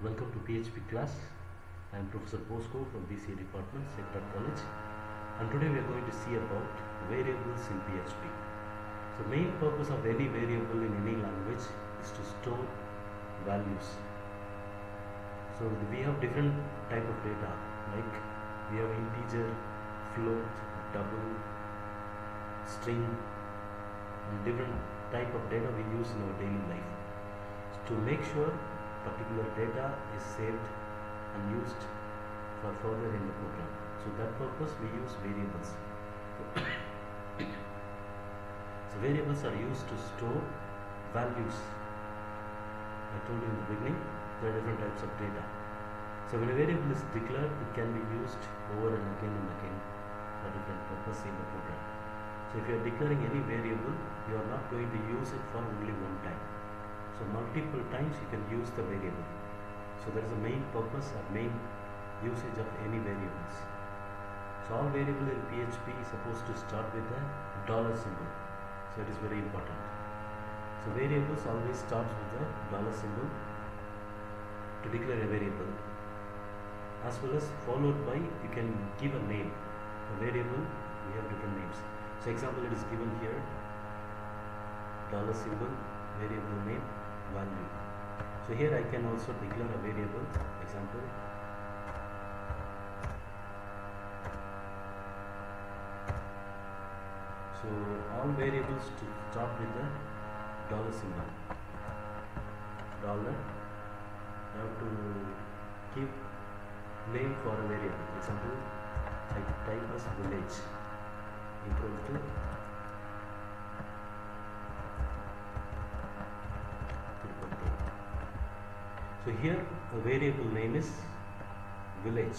Welcome to PHP class. I am Professor Bosco from BCA Department, Sacred College, and today we are going to see about variables in PHP. So main purpose of any variable in any language is to store values. So we have different type of data, like we have integer, float, double, string, and different type of data we use in our daily life. To make sure particular data is saved and used for further in the program. So that purpose we use variables. So variables are used to store values. I told you in the beginning there are different types of data. So when a variable is declared, it can be used over and again for different purpose in the program. So if you are declaring any variable, you are not going to use it for only one time. So multiple times you can use the variable. So that is the main purpose or main usage of any variables. So all variable in PHP is supposed to start with a dollar symbol. So it is very important. So variables always starts with a dollar symbol to declare a variable, as well as followed by, you can give a name. A variable, we have different names. So example, it is given here, dollar symbol, variable name, value. So here I can also declare a variable, example, so all variables to start with the dollar symbol. Dollar, I have to give name for a variable. Example, I type as village equal to So here the variable name is village,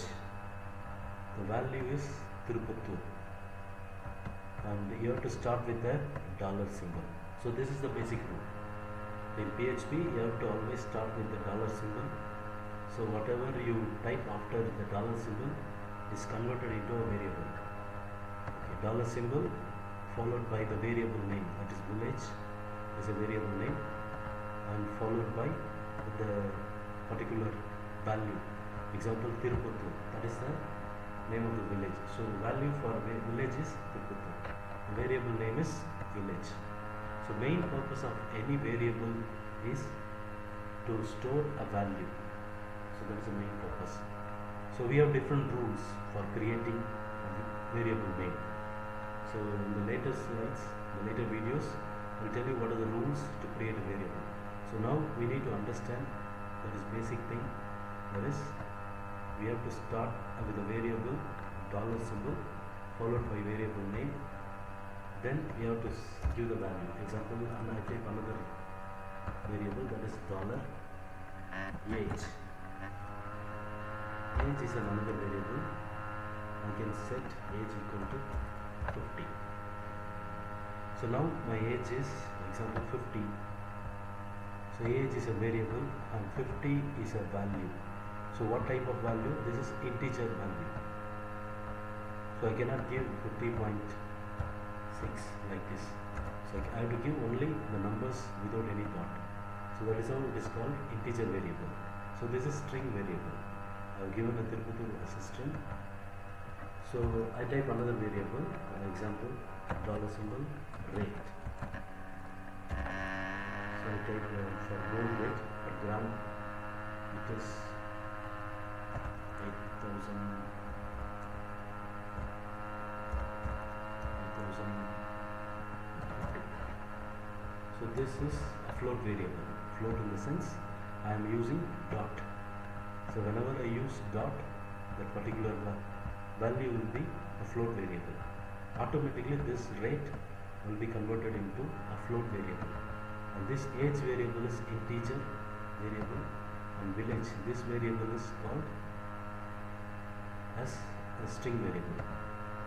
the value is Tirupattur, and you have to start with the dollar symbol. So this is the basic rule. In PHP you have to always start with the dollar symbol. So whatever you type after the dollar symbol is converted into a variable. Okay, dollar symbol followed by the variable name, that is village is a variable name, and followed by the particular value. Example, Tirupattur, that is the name of the village. So value for village is Tirupattur. The variable name is village. So main purpose of any variable is to store a value. So that is the main purpose. So we have different rules for creating a variable name. So in the later slides, the later videos, I will tell you what are the rules to create a variable. So now we need to understand that is basic thing, that is we have to start with a variable dollar symbol followed by variable name, then we have to give the value. Example, and I take another variable, that is dollar age. Age is another variable. I can set age equal to 50. So now my age is, example, 50. So age is a variable and 50 is a value. So what type of value? This is integer value. So I cannot give 50.6 like this. So I have to give only the numbers without any dot. So that is how it is called integer variable. So this is string variable. I have given a Tirupattur as a string. So I type another variable, example, dollar symbol, rate. So I type for gold rate per gram, it is 8,000. So this is a float variable. Float in the sense I am using dot. So whenever I use dot, that particular value will be a float variable. Automatically this rate will be converted into a float variable. And this age variable is integer variable, and village, this variable is called as a string variable.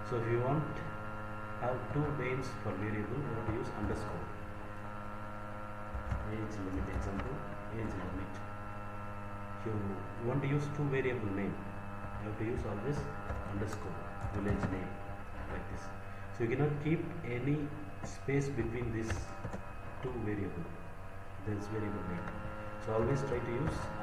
So if you want have two names for variable, you have to use underscore. Age limit, example, age limit. If you want to use two variable name, you have to use always underscore, village name, like this. So you cannot keep any space between these two variable, this variable name. So always try to use underscore.